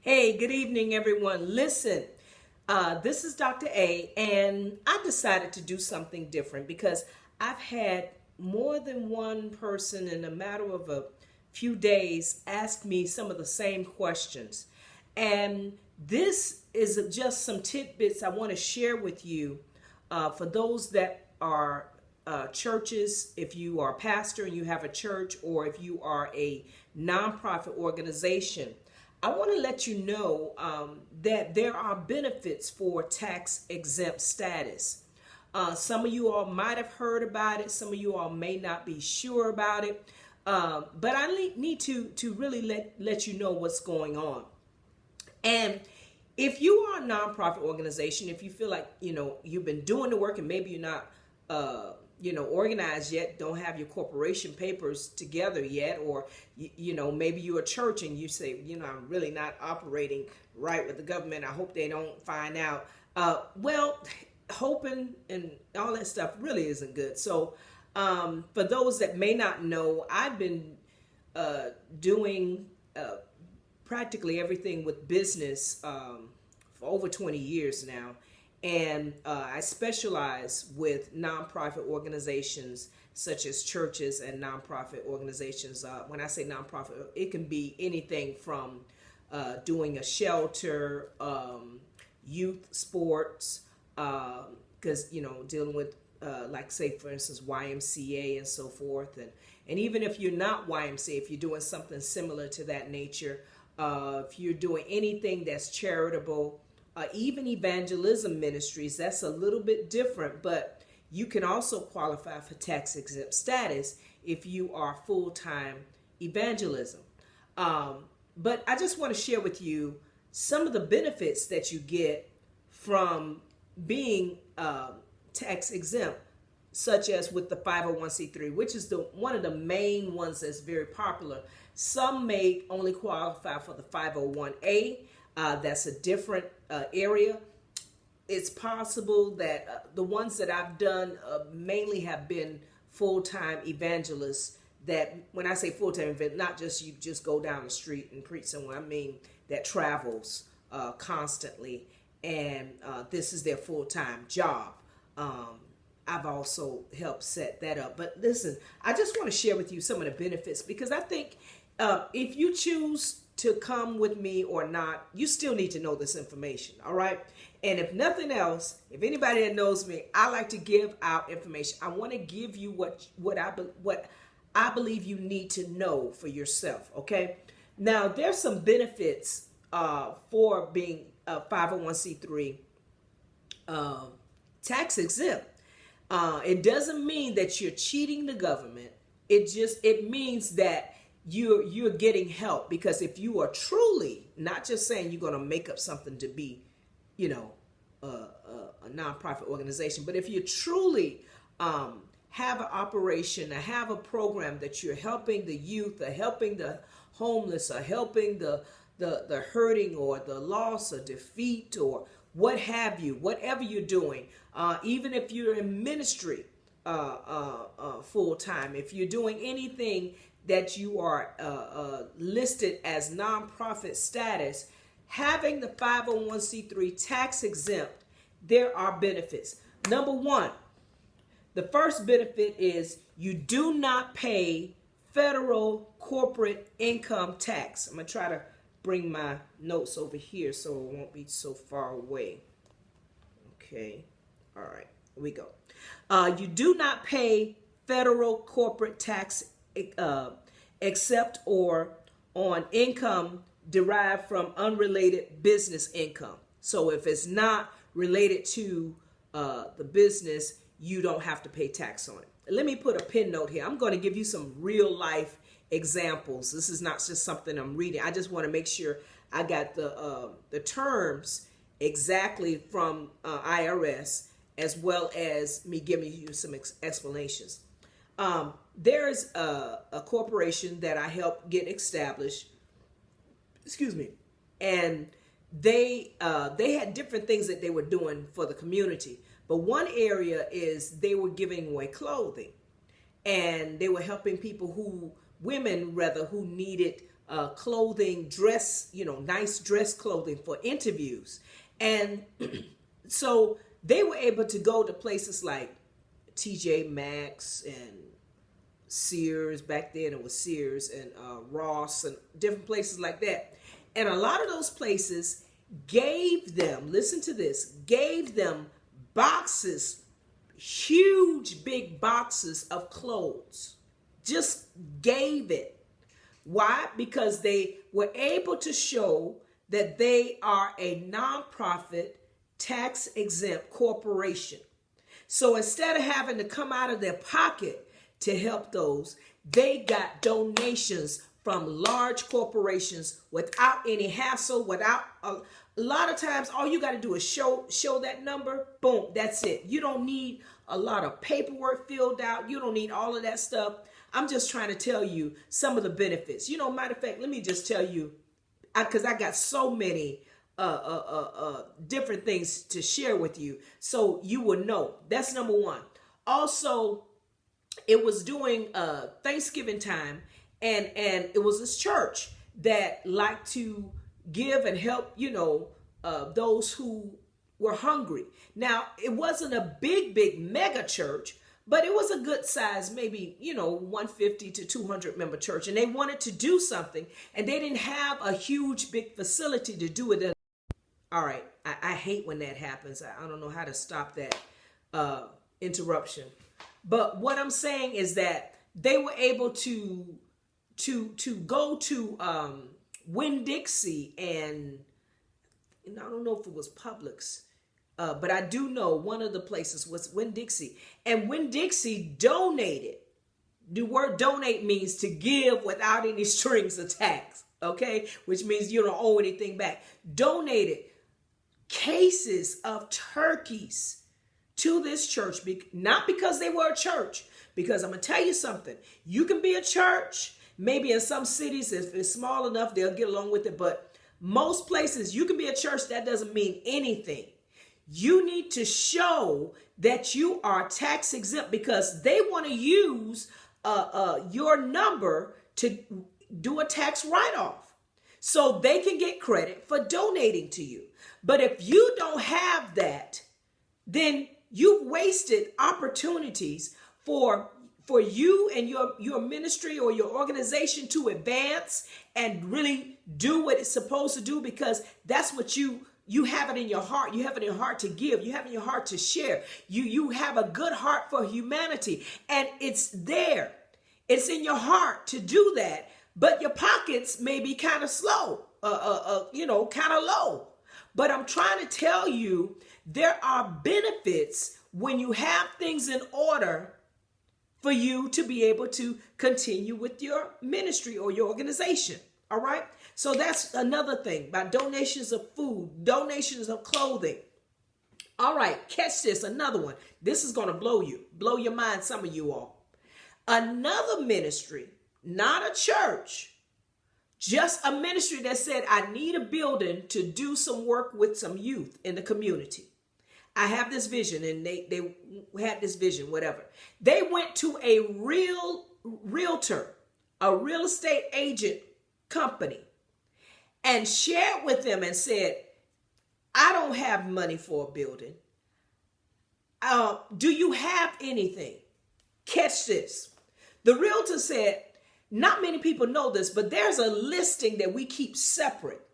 Hey, good evening, everyone. Listen, this is Dr. A, and I decided to do something different because I've had more than one person in a matter of a few days ask me some of the same questions. And this is just some tidbits I want to share with you for those that are churches, if you are a pastor and you have a church, or if you are a nonprofit organization. I want to let you know that there are benefits for tax exempt status. Some of you all might have heard about it. Some of you all may not be sure about it. But I need to really let you know what's going on. And if you are a nonprofit organization, if you feel like you've been doing the work and maybe you're not organized yet, don't have your corporation papers together yet, or maybe you're a church and you say, I'm really not operating right with the government. I hope they don't find out. Well, hoping and all that stuff really isn't good. So for those that may not know, I've been doing practically everything with business for over 20 years now. And I specialize with nonprofit organizations such as churches and nonprofit organizations. When I say nonprofit, it can be anything from doing a shelter, youth sports, because, dealing with, like, say, for instance, YMCA and so forth. And even if you're not YMCA, if you're doing something similar to that nature, if you're doing anything that's charitable, even evangelism ministries, that's a little bit different, but you can also qualify for tax exempt status if you are full-time evangelism. But I just want to share with you some of the benefits that you get from being tax exempt, such as with the 501c3, which is one of the main ones that's very popular. Some may only qualify for the 501a. That's a different area. It's possible that the ones that I've done mainly have been full-time evangelists. That when I say full-time event, not just you just go down the street and preach somewhere. I mean that travels constantly, and this is their full-time job. I've also helped set that up. But listen, I just want to share with you some of the benefits, because I think if you choose to come with me or not, you still need to know this information, all right? And if nothing else, if anybody that knows me, I like to give out information. I want to give you what I believe you need to know for yourself, okay? Now, there's some benefits for being a 501c3 tax exempt. It doesn't mean that you're cheating the government. It means that you're getting help, because if you are truly not just saying you're going to make up something to be, a nonprofit organization, but if you truly have an operation, or have a program that you're helping the youth, or helping the homeless, or helping the hurting, or the loss or defeat, or what have you, whatever you're doing, even if you're in ministry full time, if you're doing anything that you are listed as nonprofit status, having the 501c3 tax exempt, there are benefits. Number one, the first benefit is you do not pay federal corporate income tax. I'm going to try to bring my notes over here so it won't be so far away. Okay. All right. Here we go. You do not pay federal corporate tax except or on income derived from unrelated business income. So if it's not related to the business, you don't have to pay tax on it. Let me put a pin note here. I'm going to give you some real life examples. This is not just something I'm reading. I just want to make sure I got the terms exactly from IRS, as well as me giving you some explanations. There's a corporation that I helped get established. Excuse me, and they had different things that they were doing for the community. But one area is they were giving away clothing, and they were helping people women rather, who needed clothing, dress, nice dress clothing for interviews. And so they were able to go to places like TJ Maxx and Sears. Back then it was Sears, and Ross, and different places like that. And a lot of those places gave them, listen to this, gave them boxes, huge big boxes of clothes. Just gave it. Why? Because they were able to show that they are a nonprofit, tax exempt corporation. So instead of having to come out of their pocket to help those, they got donations from large corporations without any hassle, without a lot of times all you got to do is show that number, boom, that's it. You don't need a lot of paperwork filled out. You don't need all of that stuff. I'm just trying to tell you some of the benefits. Matter of fact, let me just tell you, because I got so many different things to share with you, so you will know. That's number one. Also, it was during Thanksgiving time, and it was this church that liked to give and help, those who were hungry. Now, it wasn't a big mega church, but it was a good size, maybe, 150 to 200 member church. And they wanted to do something, and they didn't have a huge, big facility to do it in. All right. I hate when that happens. I don't know how to stop that interruption. But what I'm saying is that they were able to go to Winn-Dixie, and I don't know if it was Publix, but I do know one of the places was Winn-Dixie. And Winn-Dixie donated. The word donate means to give without any strings attached, okay? Which means you don't owe anything back. Donated cases of turkeys to this church, not because they were a church, because I'm going to tell you something. You can be a church. Maybe in some cities, if it's small enough, they'll get along with it. But most places, you can be a church. That doesn't mean anything. You need to show that you are tax exempt, because they want to use your number to do a tax write-off, so they can get credit for donating to you. But if you don't have that, then you've wasted opportunities for you and your ministry or your organization to advance and really do what it's supposed to do, because that's what you have it in your heart. You have it in your heart to give. You have it in your heart to share. You have a good heart for humanity, and it's there. It's in your heart to do that, but your pockets may be kind of slow, kind of low. But I'm trying to tell you, there are benefits when you have things in order for you to be able to continue with your ministry or your organization. All right. So that's another thing about donations of food, donations of clothing. All right. Catch this. Another one. This is going to blow your mind, some of you all. Another ministry, not a church, just a ministry that said, I need a building to do some work with some youth in the community. I have this vision, and they had this vision, whatever. They went to a realtor, a real estate agent company, and shared with them and said, I don't have money for a building. Do you have anything? Catch this. The realtor said, not many people know this, but there's a listing that we keep separate,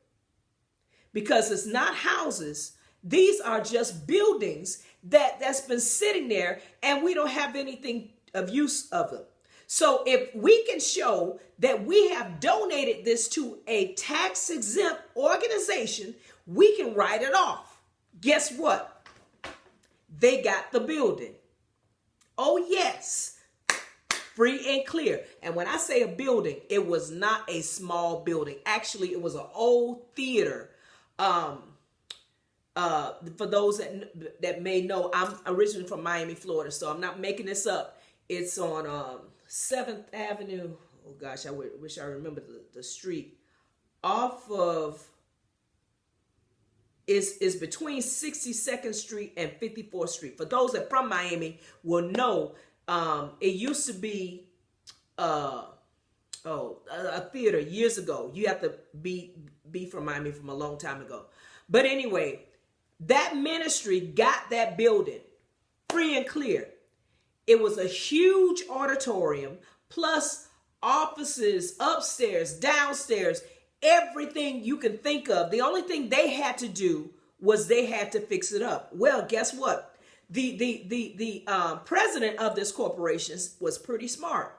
because it's not houses. These are just buildings that's been sitting there, and we don't have anything of use of them. So if we can show that we have donated this to a tax exempt organization, we can write it off. Guess what? They got the building. Oh, yes. Free and clear. And when I say a building, it was not a small building. Actually, it was an old theater. For those that may know, I'm originally from Miami, Florida, so I'm not making this up. It's on 7th Avenue. Oh gosh, I wish I remember the street. Off of, is between 62nd Street and 54th Street. For those that from Miami will know, it used to be a theater years ago. You have to be from Miami from a long time ago. But anyway, that ministry got that building free and clear. It was a huge auditorium plus offices upstairs, downstairs, everything you can think of. The only thing they had to do was they had to fix it up. Well, guess what? The president of this corporation was pretty smart.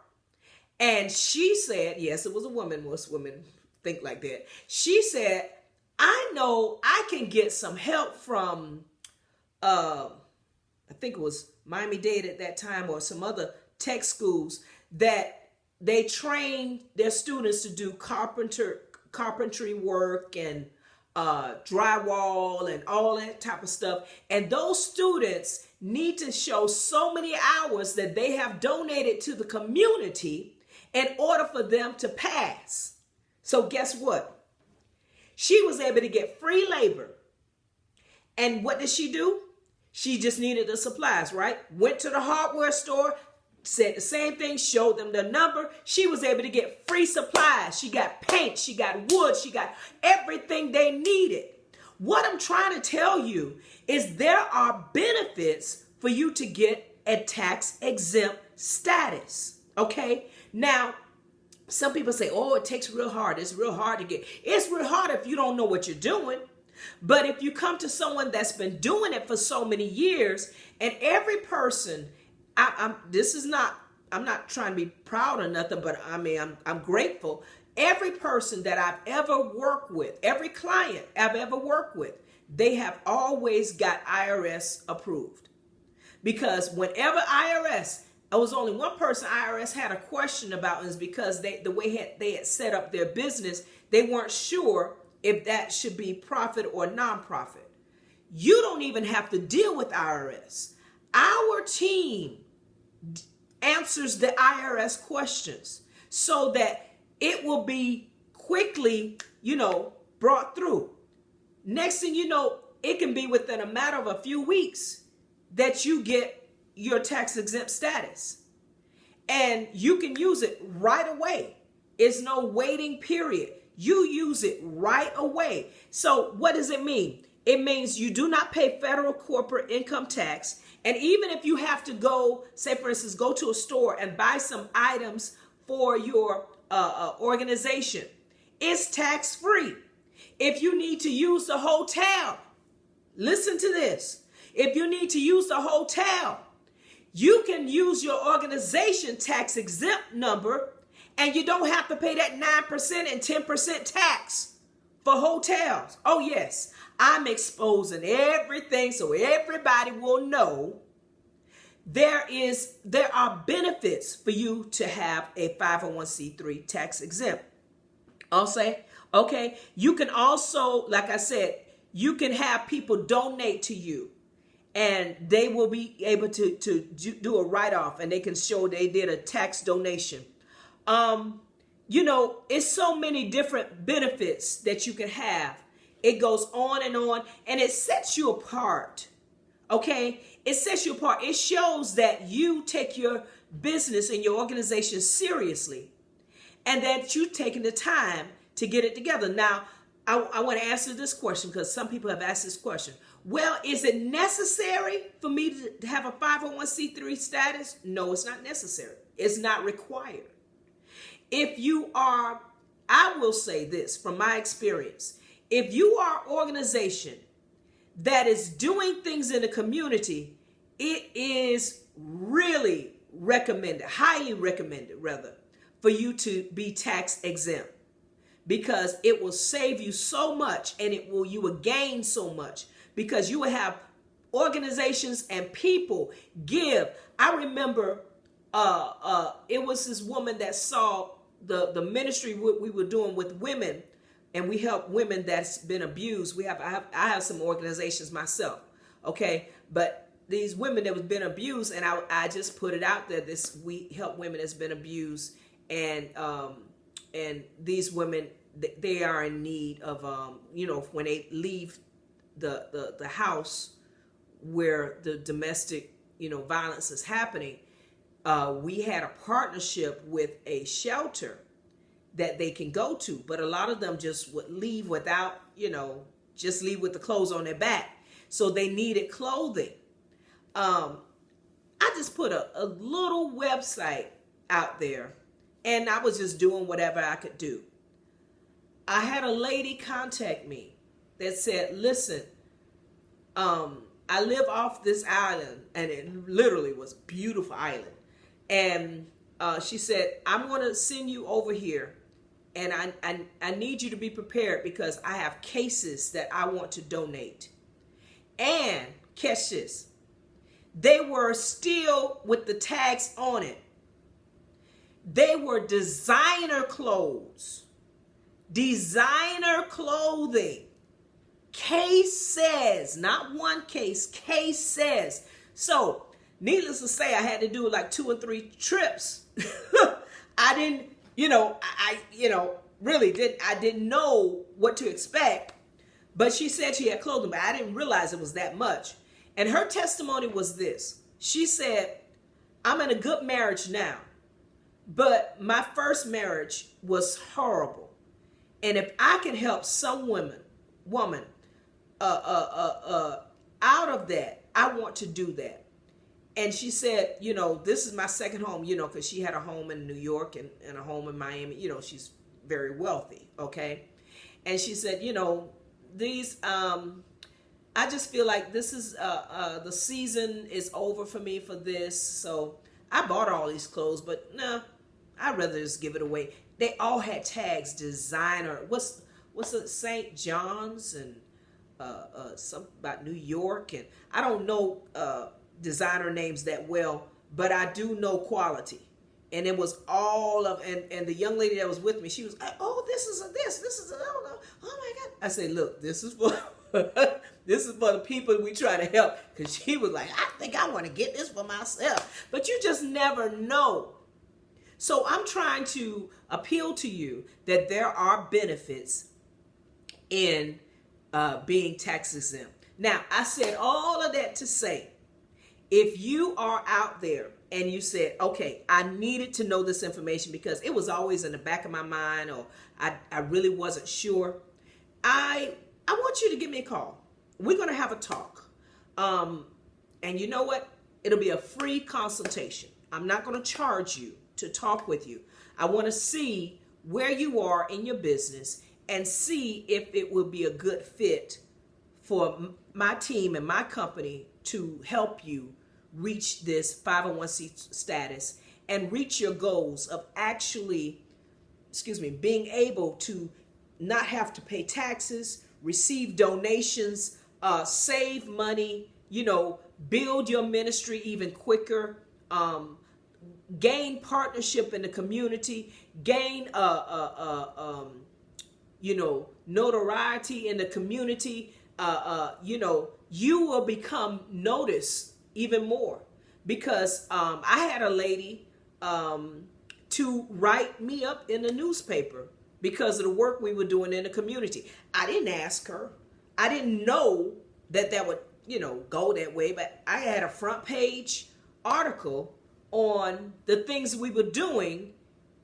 And she said, yes, it was a woman. Most women think like that. She said, I know I can get some help from, I think it was Miami-Dade at that time, or some other tech schools that they train their students to do carpentry work and drywall and all that type of stuff. And those students need to show so many hours that they have donated to the community in order for them to pass. So guess what? She was able to get free labor. And what did she do? She just needed the supplies, right? Went to the hardware store, said the same thing, showed them the number. She was able to get free supplies. She got paint, she got wood, she got everything they needed. What I'm trying to tell you is there are benefits for you to get a tax exempt status, okay? Now, some people say, oh, it takes real hard. It's real hard to get. It's real hard if you don't know what you're doing. But if you come to someone that's been doing it for so many years, and every person, I'm not trying to be proud or nothing, but I mean, I'm grateful. Every person that I've ever worked with, every client I've ever worked with, they have always got IRS approved. Because whenever it was only one person IRS had a question about, is because the way they had set up their business, they weren't sure if that should be profit or nonprofit. You don't even have to deal with IRS. Our team answers the IRS questions so that it will be quickly, brought through. Next thing you know, it can be within a matter of a few weeks that you get your tax exempt status. And you can use it right away. It's no waiting period. You use it right away. So what does it mean? It means you do not pay federal corporate income tax. And even if you have to go, say for instance, go to a store and buy some items for your organization, it's tax free. If you need to use the hotel, listen to this. If you need to use the hotel, you can use your organization tax exempt number, and you don't have to pay that 9% and 10% tax for hotels. Oh yes, I'm exposing everything so everybody will know there are benefits for you to have a 501c3 tax exempt. I'll say, okay, you can also, like I said, you can have people donate to you. And they will be able to do a write-off, and they can show they did a tax donation. It's so many different benefits that you can have. It goes on, and it sets you apart. Okay? It sets you apart. It shows that you take your business and your organization seriously, and that you've taken the time to get it together. Now, I want to answer this question because some people have asked this question. Well, is it necessary for me to have a 501c3 status? No, it's not necessary. It's not required. If you are, I will say this from my experience, if you are an organization that is doing things in the community, it is really recommended, highly recommended rather, for you to be tax exempt, because it will save you so much, and you will gain so much, because you will have organizations and people give. I remember it was this woman that saw the ministry we were doing with women, and we help women that's been abused. I have some organizations myself, okay, but these women that have been abused, and I just put it out there. We help women that's been abused, and these women, they are in need of when they leave the house where the domestic violence is happening. We had a partnership with a shelter, that they can go to. But a lot of them just would leave without, just leave with the clothes on their back. So they needed clothing. I just put a little website out there, and I was just doing whatever I could do. I had a lady contact me that said, listen, I live off this island, and it literally was a beautiful island. And she said, I'm going to send you over here, and I need you to be prepared because I have cases that I want to donate. And catch this, they were still with the tags on it. They were designer clothes, designer clothing. Case says, not one case, case says. So, needless to say, I had to do like 2 or 3 trips. I didn't, I didn't know what to expect. But she said she had clothing, but I didn't realize it was that much. And her testimony was this. She said, I'm in a good marriage now, but my first marriage was horrible. And if I can help some woman out of that, I want to do that. And she said, this is my second home, because she had a home in New York and a home in Miami. She's very wealthy, okay? And she said, these, I just feel like this is, the season is over for me for this. So I bought all these clothes, but no, I'd rather just give it away. They all had tags, designer. What's it, St. John's and something about New York. And I don't know designer names that well, but I do know quality. And it was all of, and the young lady that was with me, she was like, oh, this is oh my God. I said, look, this is for, this is for the people we try to help. Because she was like, I think I want to get this for myself. But you just never know. So I'm trying to appeal to you that there are benefits in being tax exempt. Now, I said all of that to say, if you are out there and you said, okay, I needed to know this information because it was always in the back of my mind, or I really wasn't sure, I want you to give me a call. We're going to have a talk. And you know what? It'll be a free consultation. I'm not going to charge you to talk with you. I want to see where you are in your business and see if it will be a good fit for my team and my company to help you reach this 501c status and reach your goals of actually, being able to not have to pay taxes, receive donations, save money, build your ministry even quicker, gain partnership in the community, gain notoriety in the community. You will become noticed even more because I had a lady to write me up in the newspaper because of the work we were doing in the community. I didn't ask her. I didn't know that would, go that way, but I had a front page article on the things we were doing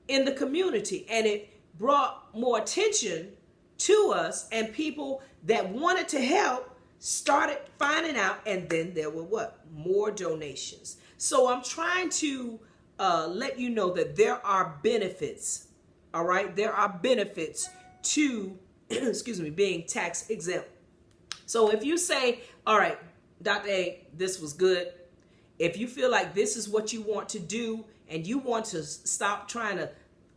in the community, and it brought more attention to us, and people that wanted to help started finding out, and then there were more donations. So I'm trying to let you know that there are benefits. All right, there are benefits to being tax exempt. So if you say, all right, Dr. A, this was good. If you feel like this is what you want to do and you want to stop trying to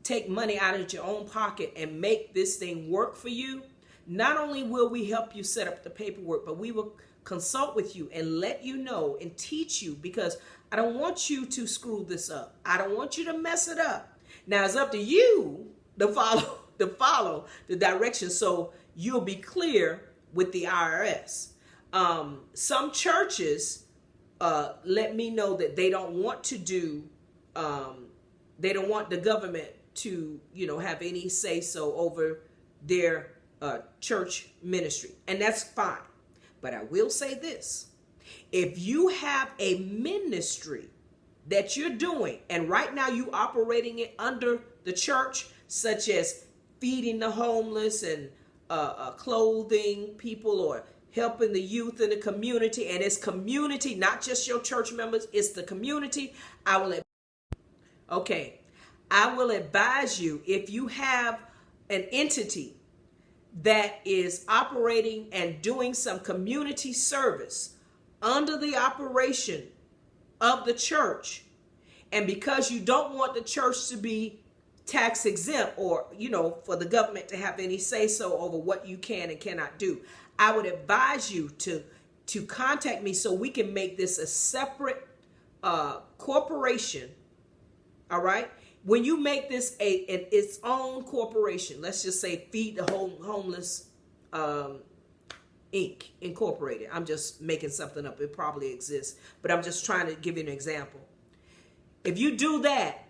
take money out of your own pocket and make this thing work for you, not only will we help you set up the paperwork, but we will consult with you and let you know and teach you, because I don't want you to screw this up. I don't want you to mess it up. Now it's up to you to follow the directions so you'll be clear with the IRS. Some churches let me know that they don't want to do, they don't want the government to, have any say so over their church ministry. And that's fine. But I will say this. If you have a ministry that you're doing, and right now you operating it under the church, such as feeding the homeless and clothing people or helping the youth in the community. And it's community, not just your church members, it's the community. I will advise you, if you have an entity that is operating and doing some community service under the operation of the church, and because you don't want the church to be tax exempt, or for the government to have any say so over what you can and cannot do, I would advise you to contact me so we can make this a separate corporation. All right, when you make this its own corporation, let's just say Feed the Homeless Inc. Incorporated. I'm just making something up. It probably exists, but I'm just trying to give you an example. If you do that,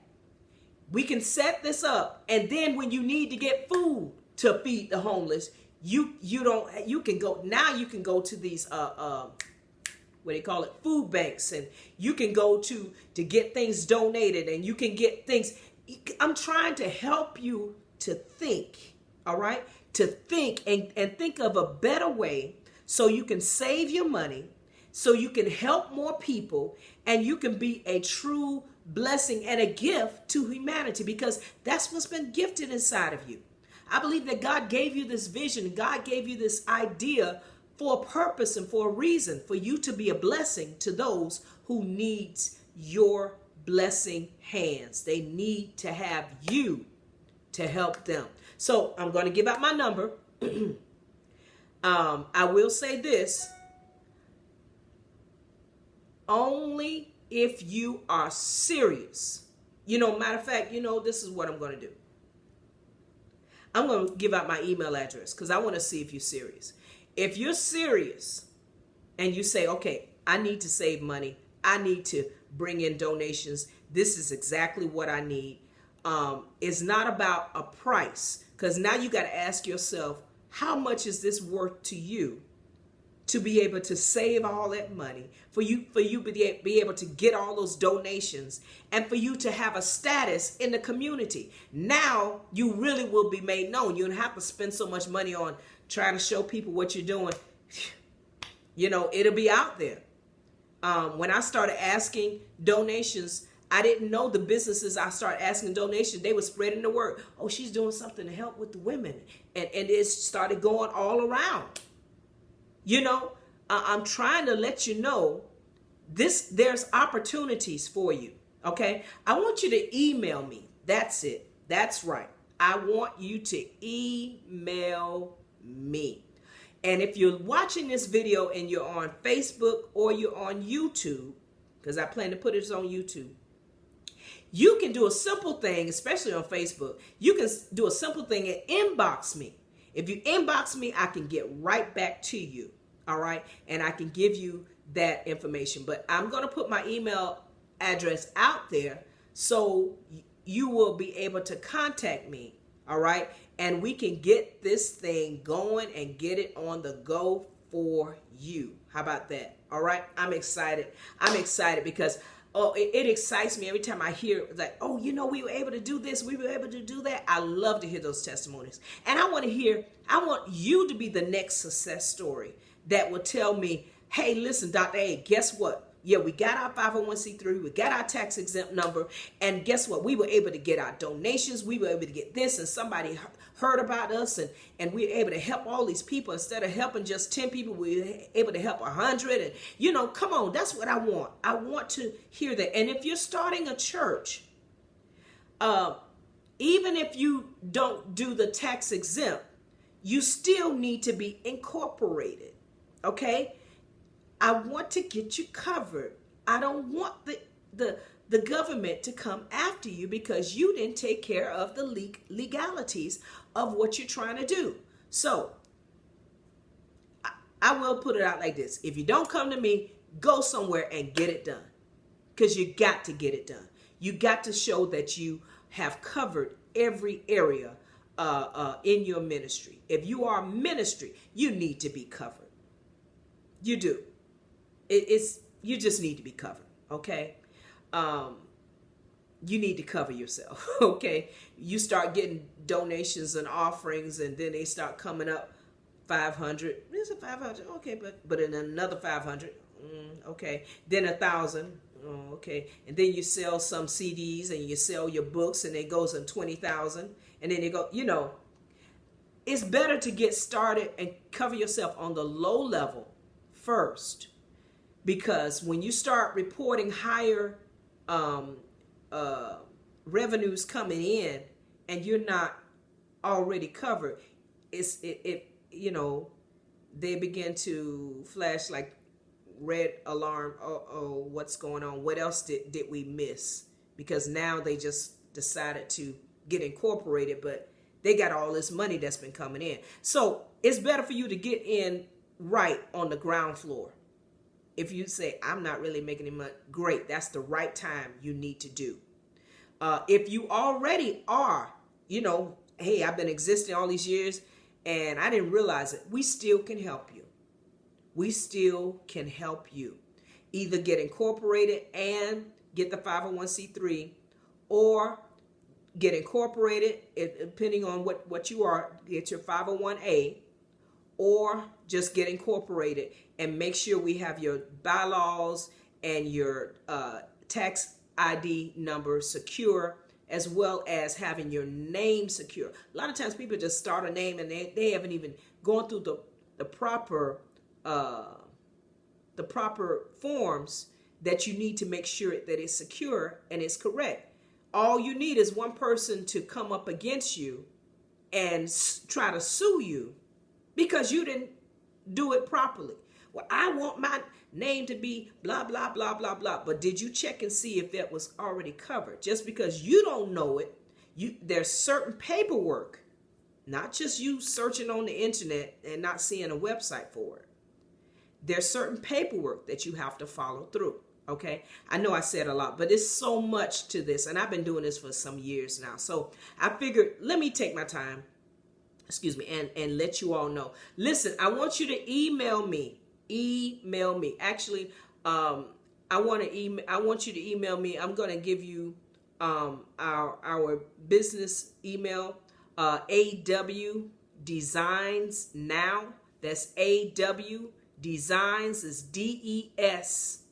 we can set this up, and then when you need to get food to feed the homeless, you can go to these what do you call it, food banks, and you can go to get things donated, and you can get things. I'm trying to help you to think, all right, to think and think of a better way so you can save your money, so you can help more people, and you can be a true blessing and a gift to humanity, because that's what's been gifted inside of you. I believe that God gave you this vision. God gave you this idea for a purpose and for a reason, for you to be a blessing to those who needs your blessing hands. They need to have you to help them. So I'm going to give out my number. I will say this. Only if you are serious. Matter of fact, this is what I'm going to do. I'm going to give out my email address because I want to see if you're serious. If you're serious and you say, okay, I need to save money, I need to bring in donations, this is exactly what I need. It's not about a price, because now you got to ask yourself, how much is this worth to you to be able to save all that money, for you to be able to get all those donations, and for you to have a status in the community. Now you really will be made known. You don't have to spend so much money on trying to show people what you're doing. It'll be out there. When I started asking donations, I didn't know the businesses I started asking donations, they were spreading the word. Oh, she's doing something to help with the women. And it started going all around. I'm trying to let you know there's opportunities for you. Okay. I want you to email me. That's it. That's right. I want you to email me. And if you're watching this video and you're on Facebook or you're on YouTube, because I plan to put it on YouTube, you can do a simple thing, especially on Facebook. You can do a simple thing and inbox me. If you inbox me, I can get right back to you. All right. And I can give you that information. But I'm going to put my email address out there so you will be able to contact me. All right. And we can get this thing going and get it on the go for you. How about that? All right. I'm excited. I'm excited because it excites me every time I hear like, oh, we were able to do this. We were able to do that. I love to hear those testimonies. And I want you to be the next success story that will tell me, hey, listen, Dr. A, guess what? Yeah, we got our 501c3, we got our tax exempt number, and guess what? We were able to get our donations, we were able to get this, and somebody heard about us, and we were able to help all these people. Instead of helping just 10 people, we were able to help 100, and come on, that's what I want. I want to hear that. And if you're starting a church, even if you don't do the tax exempt, you still need to be incorporated, okay? I want to get you covered. I don't want the government to come after you because you didn't take care of the legalities of what you're trying to do. So I will put it out like this. If you don't come to me, go somewhere and get it done, because you got to get it done. You got to show that you have covered every area in your ministry. If you are a ministry, you need to be covered. You do. You just need to be covered, okay? you need to cover yourself. Okay, you start getting donations and offerings, and then they start coming up 500. Is it 500? Okay, but in another 500. Okay, then 1,000. Oh, okay, and then you sell some CDs and you sell your books, and it goes in 20,000, and then they go. It's better to get started and cover yourself on the low level first, because when you start reporting higher revenues coming in and you're not already covered, they begin to flash like red alarm. Oh, what's going on? What else did we miss? Because now they just decided to get incorporated, but they got all this money that's been coming in. So it's better for you to get in right on the ground floor. If you say, I'm not really making any money, great. That's the right time you need to do. If you already are, hey, I've been existing all these years and I didn't realize it, we still can help you. We still can help you. Either get incorporated and get the 501c3, or get incorporated, depending on what you are, get your 501a, or just get incorporated and make sure we have your bylaws and your tax ID number secure, as well as having your name secure. A lot of times people just start a name and they haven't even gone through the proper forms that you need to make sure that it's secure and it's correct. All you need is one person to come up against you and try to sue you because you didn't do it properly. Well, I want my name to be blah, blah, blah, blah, blah. But did you check and see if that was already covered? Just because you don't know it, there's certain paperwork, not just you searching on the internet and not seeing a website for it. There's certain paperwork that you have to follow through. Okay, I know I said a lot, but it's so much to this, and I've been doing this for some years now. So I figured, let me take my time, and let you all know. Listen, I want you to email me. Actually, I want you to email me. I'm going to give you our business email, AW Designs Now. That's AW Designs is DESIGNSNOW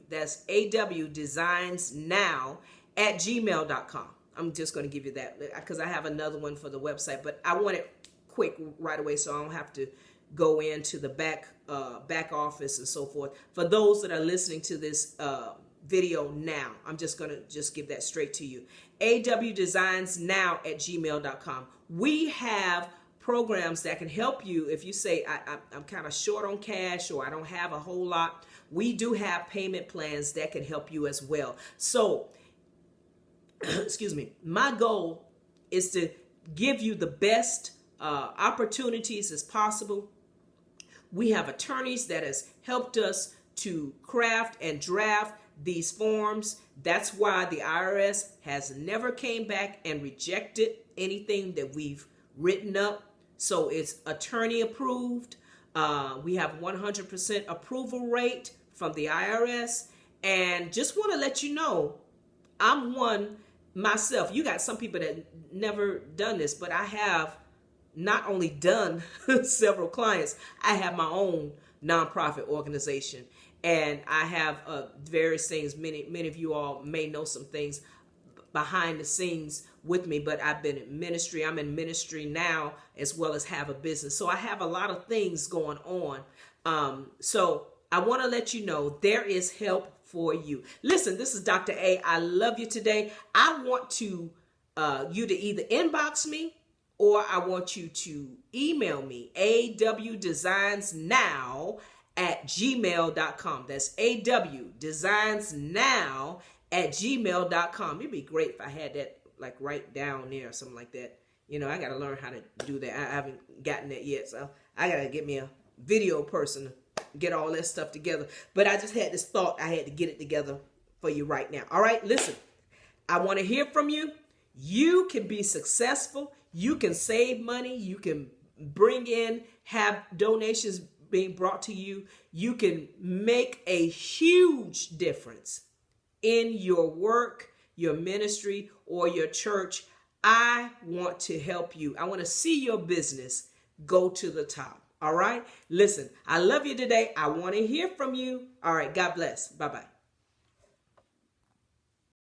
That's AW Designs Now at gmail.com. I'm just going to give you that because I have another one for the website, but I want it quick right away so I don't have to go into the back office and so forth. For those that are listening to this video now, I'm just going to give that straight to you. AW Designs Now at gmail.com. We have programs that can help you if you say, I'm kind of short on cash or I don't have a whole lot. We do have payment plans that can help you as well. So, my goal is to give you the best opportunities as possible. We have attorneys that has helped us to craft and draft these forms. That's why the IRS has never came back and rejected anything that we've written up. So it's attorney approved. We have 100% approval rate from the IRS. And just want to let you know, I'm one myself. You got some people that never done this, but I have not only done several clients, I have my own nonprofit organization. And I have various things. Many of you all may know some things behind the scenes with me, but I've been in ministry. I'm in ministry now as well as have a business. So I have a lot of things going on. So I want to let you know there is help for you. Listen, this is Dr. A. I love you today. I want to you to either inbox me or I want you to email me, awdesignsnow at gmail.com. That's awdesignsnow at gmail.com. It'd be great if I had that like right down there or something like that. I got to learn how to do that. I haven't gotten that yet. So I got to get me a video person to get all that stuff together. But I just had this thought. I had to get it together for you right now. All right, listen, I want to hear from you. You can be successful. You can save money. You can have donations being brought to you, you can make a huge difference in your work, your ministry, or your church. I want to help you. I want to see your business go to the top. All right. Listen, I love you today. I want to hear from you. All right. God bless. Bye-bye.